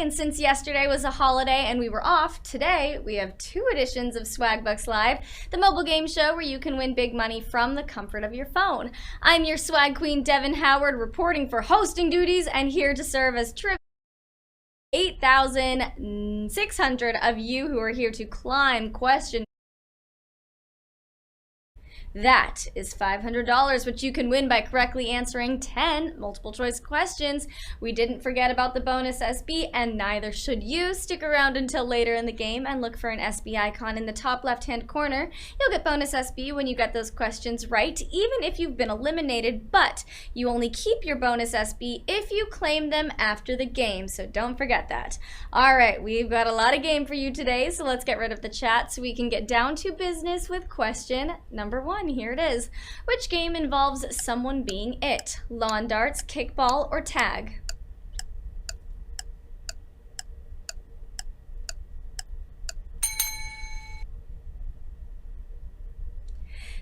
and since yesterday was a holiday and we were off, today we have 2 editions of Swagbucks Live, the mobile game show where you can win big money from the comfort of your phone. I'm your swag queen, Devin Howard, reporting for hosting duties and here to serve as trivia. 8,600 of you who are here to climb question. That is $500, which you can win by correctly answering 10 multiple choice questions. We didn't forget about the bonus SB, and neither should you. Stick around until later in the game and look for an SB icon in the top left-hand corner. You'll get bonus SB when you get those questions right, even if you've been eliminated, but you only keep your bonus SB if you claim them after the game, so don't forget that. All right, we've got a lot of game for you today, so let's get rid of the chat so we can get down to business with question number 1. Here it is. Which game involves someone being it? Lawn darts, kickball, or tag?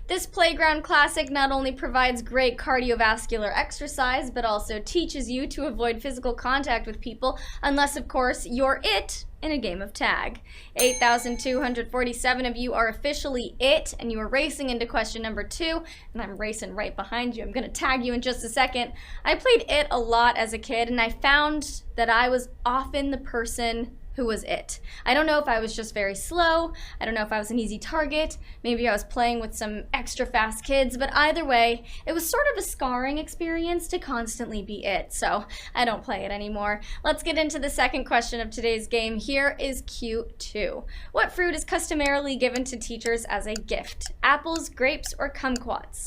This playground classic not only provides great cardiovascular exercise, but also teaches you to avoid physical contact with people, unless, of course, you're it in a game of tag. 8,247 of you are officially it, and you are racing into question number 2, and I'm racing right behind you. I'm going to tag you in just a second. I played it a lot as a kid, and I found that I was often the person who was it. I don't know if I was just very slow, I don't know if I was an easy target, maybe I was playing with some extra fast kids, but either way, it was sort of a scarring experience to constantly be it, so I don't play it anymore. Let's get into the second question of today's game. Here is Q2. What fruit is customarily given to teachers as a gift? Apples, grapes, or kumquats?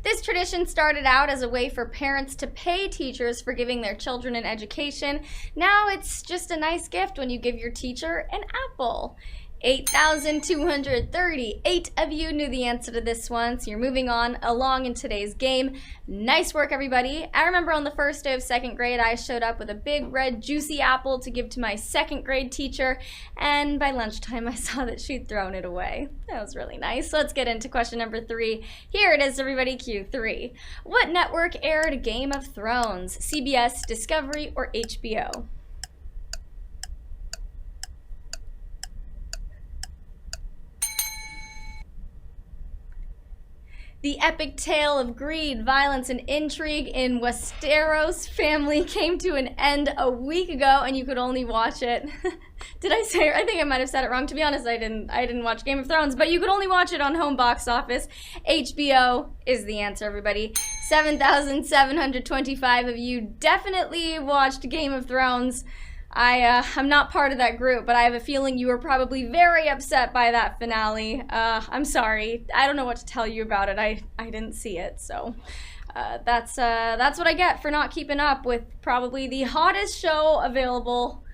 This tradition started out as a way for parents to pay teachers for giving their children an education. Now it's just a nice gift when you give your teacher an apple. 8,238 of you knew the answer to this one, so you're moving on along in today's game. Nice work, everybody. I remember on the first day of 2nd grade, I showed up with a big red juicy apple to give to my 2nd grade teacher, and by lunchtime I saw that she'd thrown it away. That was really nice. Let's get into question number 3. Here it is, everybody, Q3. What network aired Game of Thrones? CBS, Discovery, or HBO? The epic tale of greed, violence, and intrigue in Westeros family came to an end a week ago, and you could only watch it. Did I say? I think I might have said it wrong. To be honest, I didn't watch Game of Thrones, but you could only watch it on home box office. HBO is the answer, everybody. 7,725 of you definitely watched Game of Thrones. I'm not part of that group, but I have a feeling you were probably very upset by that finale. I'm sorry. I don't know what to tell you about it. I didn't see it, so that's what I get for not keeping up with probably the hottest show available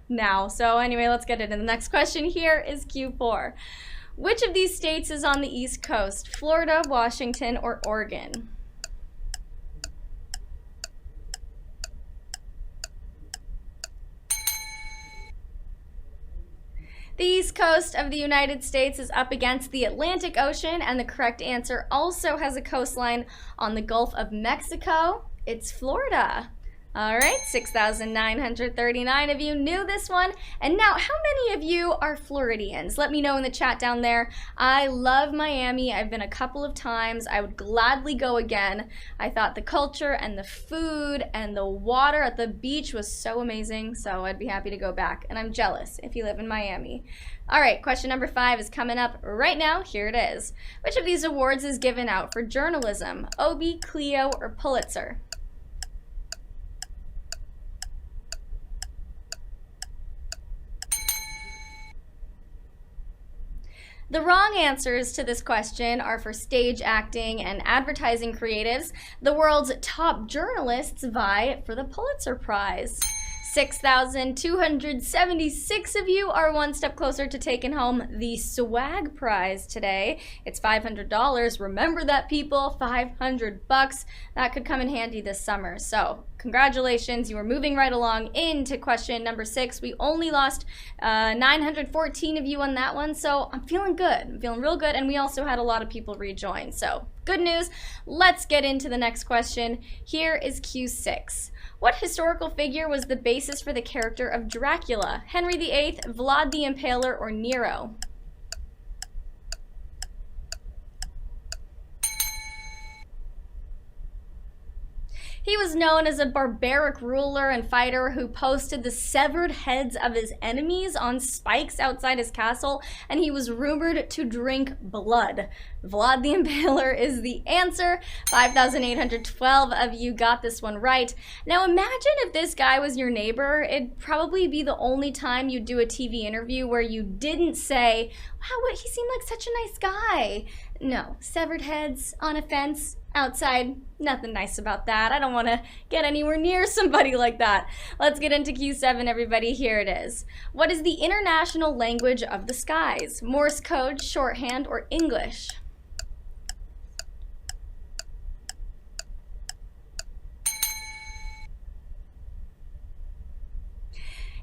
now. So anyway, let's get into the next question. Here is Q4. Which of these states is on the East Coast? Florida, Washington, or Oregon? The east coast of the United States is up against the Atlantic Ocean, and the correct answer also has a coastline on the Gulf of Mexico. It's Florida. All right, 6,939 of you knew this one. And now, how many of you are Floridians? Let me know in the chat down there. I love Miami. I've been a couple of times. I would gladly go again. I thought the culture and the food and the water at the beach was so amazing, so I'd be happy to go back. And I'm jealous if you live in Miami. All right, question number 5 is coming up right now. Here it is. Which of these awards is given out for journalism? Obie, Clio, or Pulitzer? The wrong answers to this question are for stage acting and advertising creatives. The world's top journalists vie for the Pulitzer Prize. 6,276 of you are one step closer to taking home the Swag Prize today. It's $500. Remember that, people, $500. That could come in handy this summer. So congratulations, you are moving right along into question number 6. We only lost 914 of you on that one, so I'm feeling good. I'm feeling real good, and we also had a lot of people rejoin, so good news. Let's get into the next question. Here is Q6. What historical figure was the basis for the character of Dracula? Henry VIII, Vlad the Impaler, or Nero? He was known as a barbaric ruler and fighter who posted the severed heads of his enemies on spikes outside his castle, and he was rumored to drink blood. Vlad the Impaler is the answer. 5,812 of you got this one right. Now imagine if this guy was your neighbor. It'd probably be the only time you'd do a TV interview where you didn't say, wow, he seemed like such a nice guy. No, severed heads on a fence outside, nothing nice about that. I don't want to get anywhere near somebody like that. Let's get into Q7, everybody. Here it is. What is the international language of the skies? Morse code, shorthand, or English?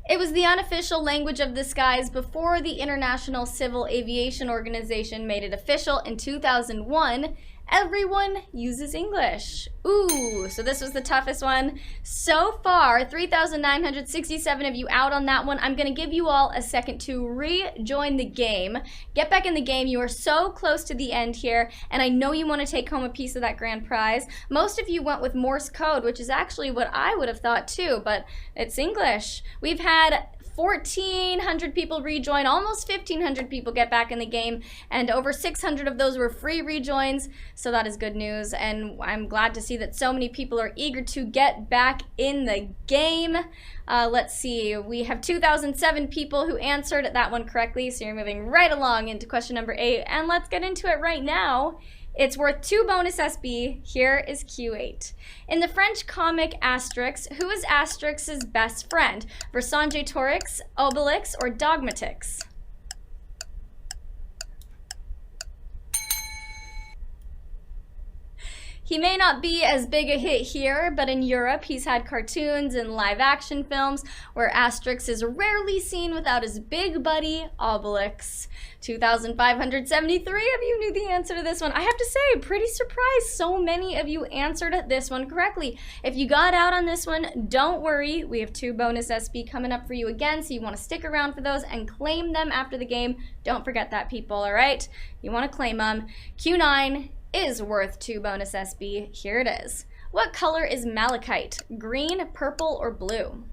It was the unofficial language of the skies before the International Civil Aviation Organization made it official in 2001. Everyone uses English. Ooh, so this was the toughest one. So far, 3,967 of you out on that one. I'm going to give you all a second to rejoin the game. Get back in the game. You are so close to the end here, and I know you want to take home a piece of that grand prize. Most of you went with Morse code, which is actually what I would have thought too, but it's English. We've had 1,400 people rejoin, almost 1,500 people get back in the game, and over 600 of those were free rejoins, so that is good news, and I'm glad to see that so many people are eager to get back in the game. Let's see, we have 2,007 people who answered that one correctly, so you're moving right along into question number 8, and let's get into it right now. It's worth 2 bonus SB. Here is Q8. In the French comic Asterix, who is Asterix's best friend? Vercingetorix, Obelix, or Dogmatix? He may not be as big a hit here, but in Europe he's had cartoons and live action films where Asterix is rarely seen without his big buddy Obelix. 2,573 of you knew the answer to this one. I have to say, pretty surprised so many of you answered this one correctly. If you got out on this one, don't worry. We have 2 bonus SB coming up for you again, so you want to stick around for those and claim them after the game. Don't forget that, people, all right? You want to claim them. Q9 is worth 2 bonus SB. Here it is. What color is malachite? Green, purple, or blue?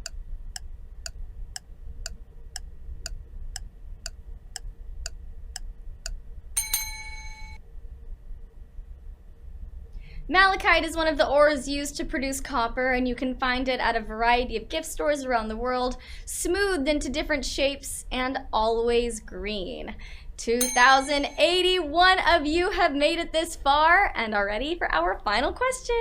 Malachite is one of the ores used to produce copper, and you can find it at a variety of gift stores around the world, smoothed into different shapes and always green. 2,081 of you have made it this far and are ready for our final question.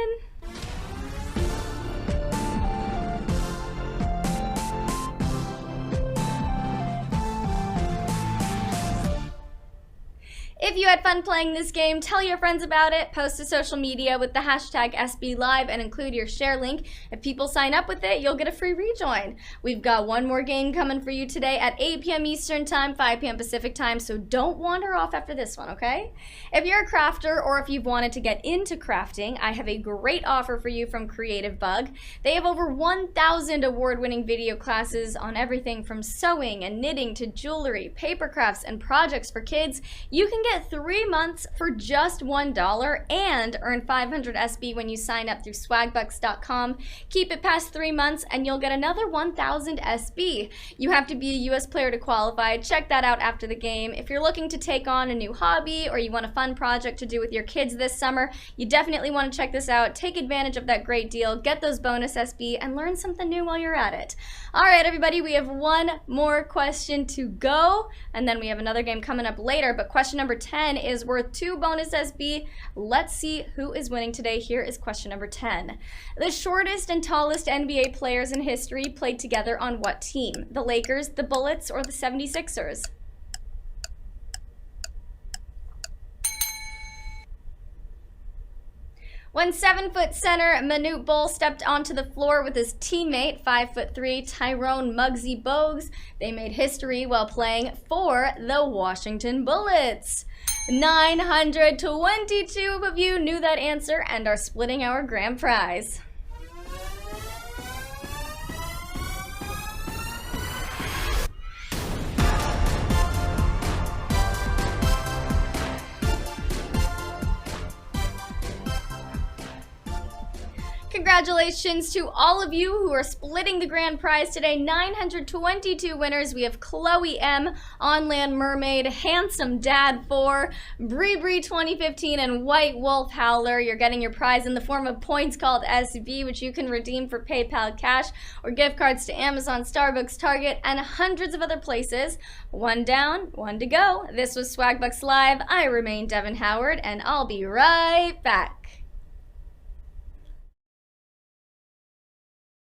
If you had fun playing this game, tell your friends about it, post to social media with the hashtag SBLive and include your share link. If people sign up with it, you'll get a free rejoin. We've got one more game coming for you today at 8 p.m. Eastern Time, 5 p.m. Pacific Time, so don't wander off after this one, okay? If you're a crafter or if you've wanted to get into crafting, I have a great offer for you from Creative Bug. They have over 1,000 award-winning video classes on everything from sewing and knitting to jewelry, paper crafts, and projects for kids. You can get 3 months for just $1 and earn 500 SB when you sign up through swagbucks.com. Keep it past 3 months and you'll get another 1,000 SB. You have to be a US player to qualify. Check that out after the game. If you're looking to take on a new hobby or you want a fun project to do with your kids this summer, you definitely want to check this out. Take advantage of that great deal, get those bonus SB, and learn something new while you're at it. All right, everybody, we have one more question to go, and then we have another game coming up later, but question number 10 is worth 2 bonus SB. Let's see who is winning today. Here is question number 10. The shortest and tallest NBA players in history played together on what team? The Lakers, the Bullets, or the 76ers? When 7-foot center Manute Bol stepped onto the floor with his teammate, 5'3" Tyrone Muggsy Bogues, they made history while playing for the Washington Bullets. 922 of you knew that answer and are splitting our grand prize. Congratulations to all of you who are splitting the grand prize today. 922 winners. We have Chloe M, On Land Mermaid, Handsome Dad 4, Bree 2015, and White Wolf Howler. You're getting your prize in the form of points called SB, which you can redeem for PayPal cash or gift cards to Amazon, Starbucks, Target, and hundreds of other places. One down, one to go. This was Swagbucks Live. I remain Devin Howard, and I'll be right back.